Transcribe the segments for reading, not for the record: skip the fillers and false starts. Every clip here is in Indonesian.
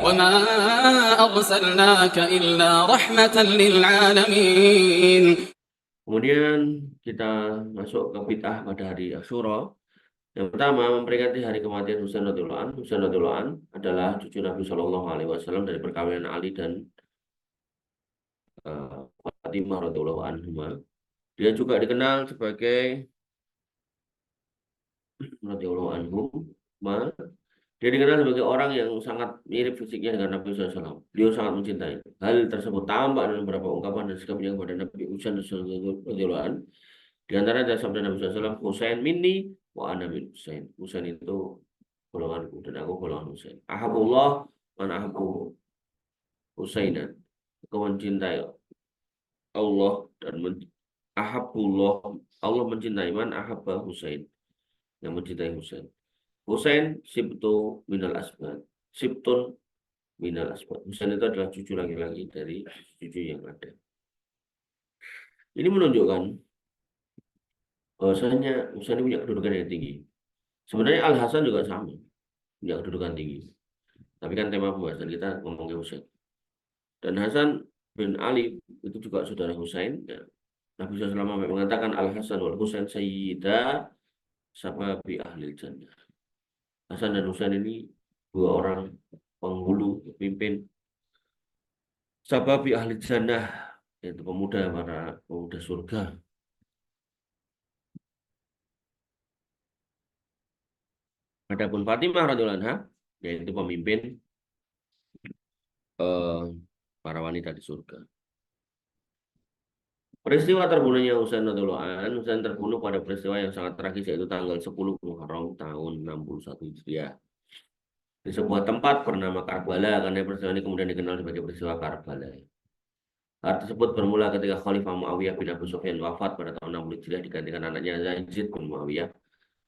وما أرسلناك إلا رحمة للعالمين. Kemudian kita masuk ke bid'ah pada hari Asyura. Yang pertama, memperingati hari kematian Husain radhiyallahu anhu. Husain radhiyallahu anhu adalah cucu Nabi Shallallahu Alaihi Wasallam dari perkawinan Ali dan Fatimah radhiyallahu anhu. Dia juga dikenal sebagai radhiyallahu anhu. Dia dikenal sebagai orang yang sangat mirip fisiknya dengan Nabi SAW. Beliau sangat mencintai. Hal tersebut tampak dalam beberapa ungkapan dan sikapnya kepada Nabi Husain radhiyallahu anhu. Di antara ada sabda Nabi SAW, Husain minni wa ana min Husain. Husain itu golonganku dan aku golongan Husain. Ahabullah man ahabbu Husainan. Aku mencintai Allah dan ahabullah, Allah mencintai man ahabba Husain, yang mencintai Husain. Husain sibtu minal asbad. Sibtun minal asbad. Husain itu adalah cucu laki-laki dari cucu yang ada. Ini menunjukkan bahwasanya Husain ini punya kedudukan yang tinggi. Sebenarnya Al Hasan juga sama, punya kedudukan tinggi. Tapi kan tema pembahasan kita ngomongin Husain. Dan Hasan bin Ali itu juga saudara Husain. Ya. Nabi SAW mengatakan Al Hasan wal Husain sayyida sababi ahli jannah. Hasan dan Husain ini dua orang penghulu, pemimpin sababi ahli jannah, yaitu para pemuda surga. Adapun Fatimah radhiyallahu anha, yaitu pemimpin para wanita di surga. Peristiwa terbunuhnya Husain radhiyallahu anhu, Husain terbunuh pada peristiwa yang sangat tragis, yaitu tanggal 10 Muharram tahun 61 Hijriah. Di sebuah tempat bernama Karbala, karena peristiwa ini kemudian dikenal sebagai peristiwa Karbala. Hal tersebut bermula ketika Khalifah Muawiyah bin Abu Sufyan wafat pada tahun 60 Hijriah digantikan anaknya Yazid bin Muawiyah.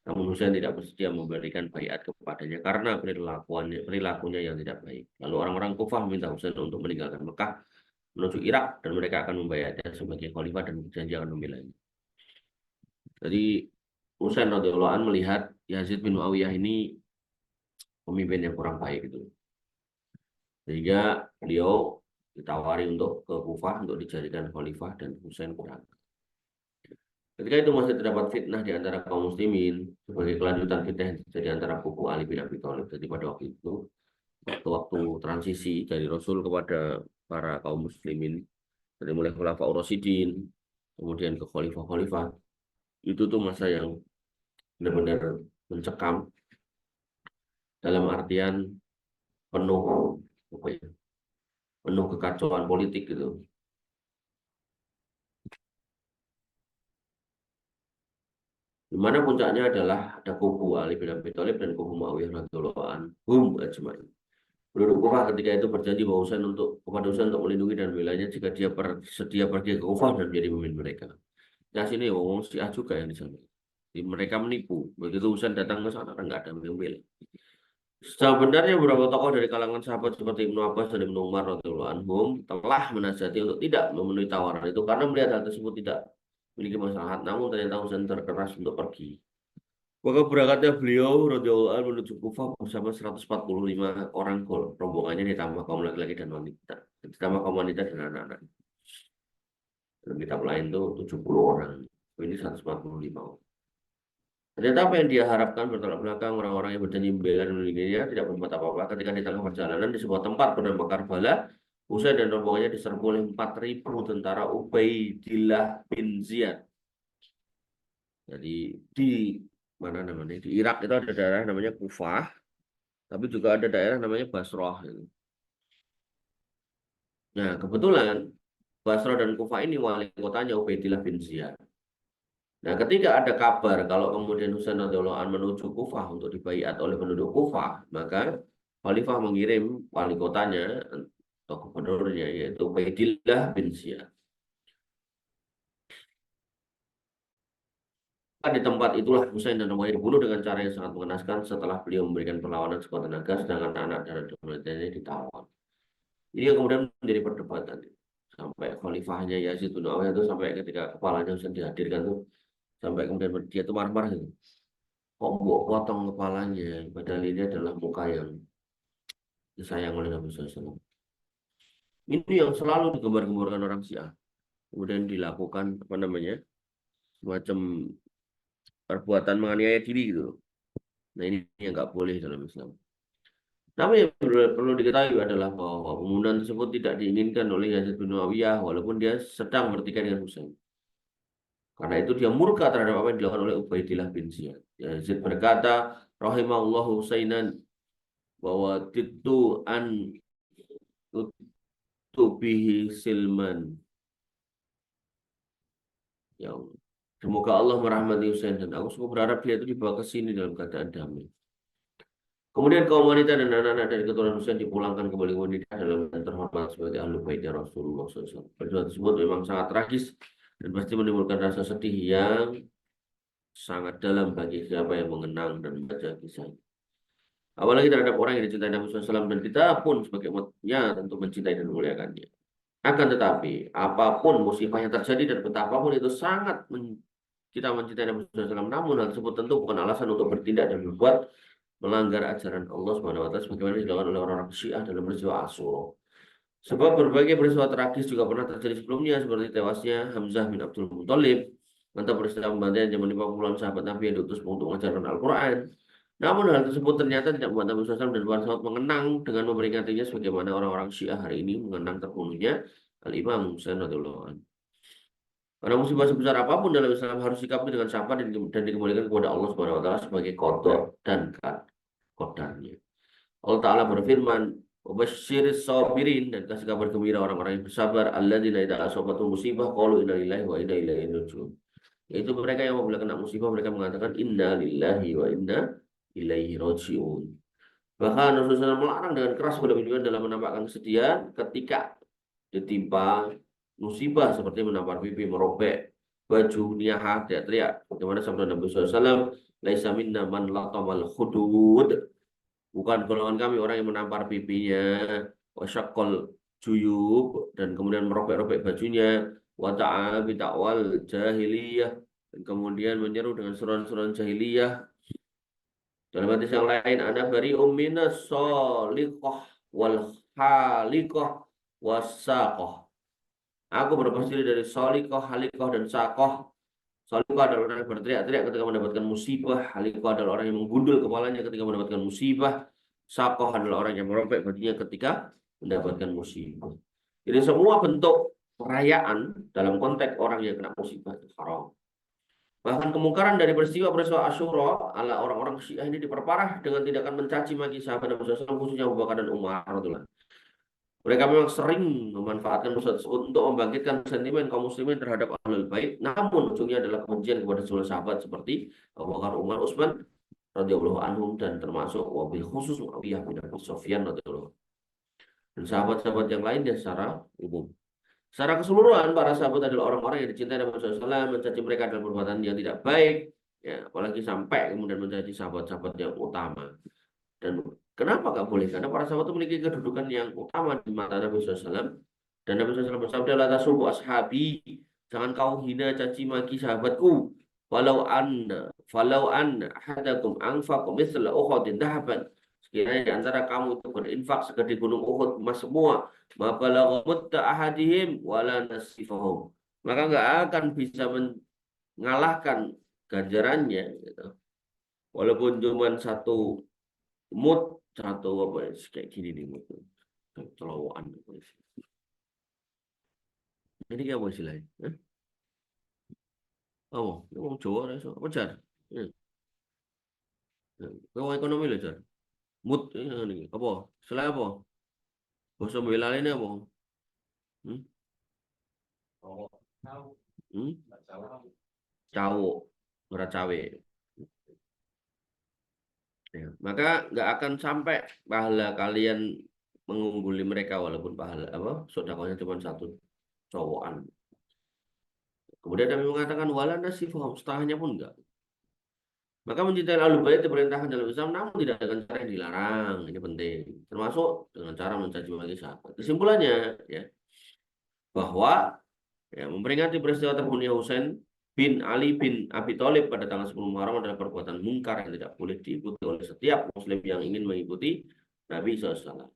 Namun Husain tidak bersedia memberikan baiat kepadanya karena perilakunya yang tidak baik. Lalu orang-orang Kufah meminta Husain untuk meninggalkan Mekah menuju Irak dan mereka akan membayarnya sebagai khalifah dan berjanji akan membelanya. Jadi Husain radhiyallahu anhu melihat Yazid bin Muawiyah ini pemimpin yang kurang baik gitu. Sehingga beliau ditawari untuk ke Kufah untuk dijadikan khalifah dan Husain berangkat. Ketika itu masih terdapat fitnah di antara kaum muslimin sebagai kelanjutan fitnah yang terjadi antara kubu Ali bin Abi Thalib. Jadi pada waktu itu, waktu transisi dari Rasul kepada para kaum muslimin, dari mulai Khulafaur Rasyidin, kemudian ke khalifah-khalifah, itu tuh masa yang benar-benar mencekam dalam artian penuh apa ya, penuh kekacauan politik gitu. Di mana puncaknya adalah ada kubu Ali bin Abi Thalib dan kubu Muawiyah radhiyallahu anhum ajmain. Penduduk Kufah ketika itu berjanji bahwa kepada Husain untuk melindungi dan membelanya jika dia bersedia pergi ke Kufah dan menjadi pemimpin mereka. Ya sini wong Syiah juga yang di sana. Jadi mereka menipu. Begitu Husain datang ke sana enggak ada yang membela. Sebenarnya beberapa tokoh dari kalangan sahabat seperti Ibnu Abbas dan Ibnu Umar radhiyallahu anhum telah menasihati untuk tidak memenuhi tawaran itu karena melihat hal tersebut tidak memiliki maslahat. Namun ternyata Husain terkeras untuk pergi. Maka berangkatnya beliau radhiyallahu anhu menuju Kufah bersama 145 orang rombongannya ditambah kaum laki-laki dan wanita. Ditambah kaum wanita dan anak-anak. Dalam kitab lain itu 70 orang. Ini 145 orang. Ternyata apa yang dia harapkan bertolak belakang orang-orang yang berjanji membela dan melindunginya tidak berbuat apa-apa ketika di tengah perjalanan di sebuah tempat bernama Karbala. Husain dan rombongannya diserbu oleh 4.000 tentara Ubaidillah bin Ziyad. Jadi di mana namanya di Irak itu ada daerah namanya Kufah, tapi juga ada daerah namanya Basrah. Nah kebetulan Basrah dan Kufah ini wali kotanya Ubaidillah bin Ziyad. Nah ketika ada kabar kalau kemudian Husain radhiyallahu anhu menuju Kufah untuk dibaiat oleh penduduk Kufah, maka Khalifah mengirim wali kotanya atau gubernurnya yaitu Ubaidillah bin Ziyad. Di tempat itulah Husain dan rombongannya dibunuh dengan cara yang sangat mengenaskan setelah beliau memberikan perlawanan sekuat tenaga, sedangkan anak dan keluarganya ditawan. Ini yang kemudian menjadi perdebatan sampai khalifahnya Yazid bin Muawiyah itu sampai ketika kepalanya Husain dihadirkan tuh sampai kemudian dia tuh marah-marah gitu. Kok mau potong kepalanya? Padahal ini adalah muka yang disayang oleh Nabi SAW. Ini yang selalu digembar-gemborkan orang Syiah. Kemudian dilakukan apa namanya, semacam perbuatan menganiaya diri gitu. Nah ini yang nggak boleh dalam Islam. Tapi yang perlu diketahui adalah bahwa pembunuhan tersebut tidak diinginkan oleh Yazid bin Muawiyah walaupun dia sedang bertikai dengan Husain. Karena itu dia murka terhadap apa yang dilakukan oleh Ubaidillah bin Ziyad. Yazid berkata, rahimahullah Husainan, bahwa titu an tubihi silman. Ya Allah. Semoga Allah merahmati Husain dan aku sungguh berharap dia itu dibawa ke sini dalam keadaan damai. Kemudian kaum wanita dan anak-anak dari keturunan Husain dipulangkan kembali ke Madinah dalam keadaan terhormat sebagai ahli bait Rasulullah SAW. Peristiwa tersebut memang sangat tragis dan pasti menimbulkan rasa sedih yang sangat dalam bagi siapa yang mengenang dan membaca kisahnya. Apalagi terhadap orang yang dicintai Nabi SAW dan kita pun sebagai umatnya tentu mencintai dan memuliakannya. Akan tetapi, apapun musibah yang terjadi dan betapapun itu sangat kita mencintai Nabi SAW, namun hal tersebut tentu bukan alasan untuk bertindak dan berbuat melanggar ajaran Allah SWT sebagaimana dilakukan oleh orang-orang Syiah dalam peristiwa Asyura. Sebab berbagai peristiwa tragis juga pernah terjadi sebelumnya seperti tewasnya Hamzah bin Abdul Muthalib atau peristiwa pembantaian yang menimpa puluhan sahabat Nabi yang diutus untuk mengajarkan Al-Quran. Namun hal tersebut ternyata tidak membuat Nabi SAW dan para sahabat mengenang dengan memperingatinya sebagaimana orang-orang Syiah hari ini mengenang terbunuhnya Al-Imam Husain radhiyallahu anhu. Karena musibah sebesar apapun dalam Islam harus sikapi dengan sabar dan dikembalikan kepada Allah Subhanahu wa taala sebagai qada dan qadarnya. Allah Ta'ala berfirman, "Wabashshiris sabirin," dan kasih kabar gembira orang-orang yang bersabar, alladzina idza asabatuhum musibah qalu inna lillahi wa inna ilaihi raji'un. Yaitu mereka yang apabila kena musibah mereka mengatakan inna lillahi wa inna ilaihi raji'un. Bahkan Rasulullah SAW melarang dengan keras kepada pimpinan dalam menampakkan kesedihan ketika ditimpa musibah seperti menampar pipi, merobek baju, niyahah, teriak-teriak. Bagaimana sabda Nabi SAW, laisa minna man latamal khudud. Bukan golongan kami orang yang menampar pipinya, wasyaqqal juyub, dan kemudian merobek-robek bajunya, wata'a bita'wal jahiliyah, dan kemudian menyeru dengan seruan-seruan jahiliyah. Dalam hadis yang lain, ana bari'um minas shaliqah wal haliqah wasaqah. Aku berlepas diri dari shaliqah, haliqah, dan saqah. Shaliqah adalah orang yang berteriak-teriak ketika mendapatkan musibah. Haliqah adalah orang yang menggundul kepalanya ketika mendapatkan musibah. Saqah adalah orang yang merobek bajunya ketika mendapatkan musibah. Jadi semua bentuk perayaan dalam konteks orang yang kena musibah itu haram. Bahkan kemungkaran dari peristiwa-peristiwa Asyura ala orang-orang Syiah ini diperparah dengan tindakan mencaci maki sahabat Nabi SAW khususnya Abu Bakar dan Umar. Mereka memang sering memanfaatkan peristiwa tersebut untuk membangkitkan sentimen kaum muslimin terhadap ahlul bait, namun ujungnya adalah kebencian kepada seluruh sahabat seperti Abu Bakar, Umar, Utsman radhiyallahu anhum dan termasuk wabil khusus Muawiyah bin Abi Sufyan radhiyallahu dan sahabat-sahabat yang lainnya secara umum. Secara keseluruhan, para sahabat adalah orang-orang yang dicintai Nabi SAW, mencaci mereka dalam perbuatan yang tidak baik, ya, apalagi sampai kemudian mencaci sahabat-sahabat yang utama. Dan kenapa nggak boleh? Karena para sahabat itu memiliki kedudukan yang utama di mata Nabi SAW. Dan Nabi SAW bersabda, la tasubbu ashabi, jangan kau hina caci maki sahabatku. Falau anna ahadakum anfaqa mithla Uhudin dhahaban. Sekiranya di antara kamu itu berinfak segede gunung Uhud emas semua, ma balagha mutta ahadihim wala nasifahum. Maka nggak akan bisa mengalahkan ganjarannya gitu. Walaupun cuma satu mut, satu apa ya, kayak gini nih mut. Celowokan. Ini apa istilahnya? Oh, ngomong Jawa iso. Apa jar? Ngomong ekonomi lho jar. Mut ini apa? Istilah apa? Basa belalene apa? Hmm? Hmm? Cawuk, ora cawe. Ya, maka nggak akan sampai pahala kalian mengungguli mereka walaupun pahala apa sedekahnya cuma satu cowokan. Kemudian kami mengatakan wala nasifahum, setengahnya pun enggak. Maka mencintai ahlul bait diperintahkan dalam Islam namun tidak dengan cara yang dilarang. Ini penting. Termasuk dengan cara mencaci maki sahabat. Kesimpulannya ya bahwa ya, memperingati peristiwa terbunuhnya Husain bin Ali bin Abi Thalib pada tanggal 10 Muharram adalah perbuatan mungkar yang tidak boleh diikuti oleh setiap muslim yang ingin mengikuti Nabi SAW.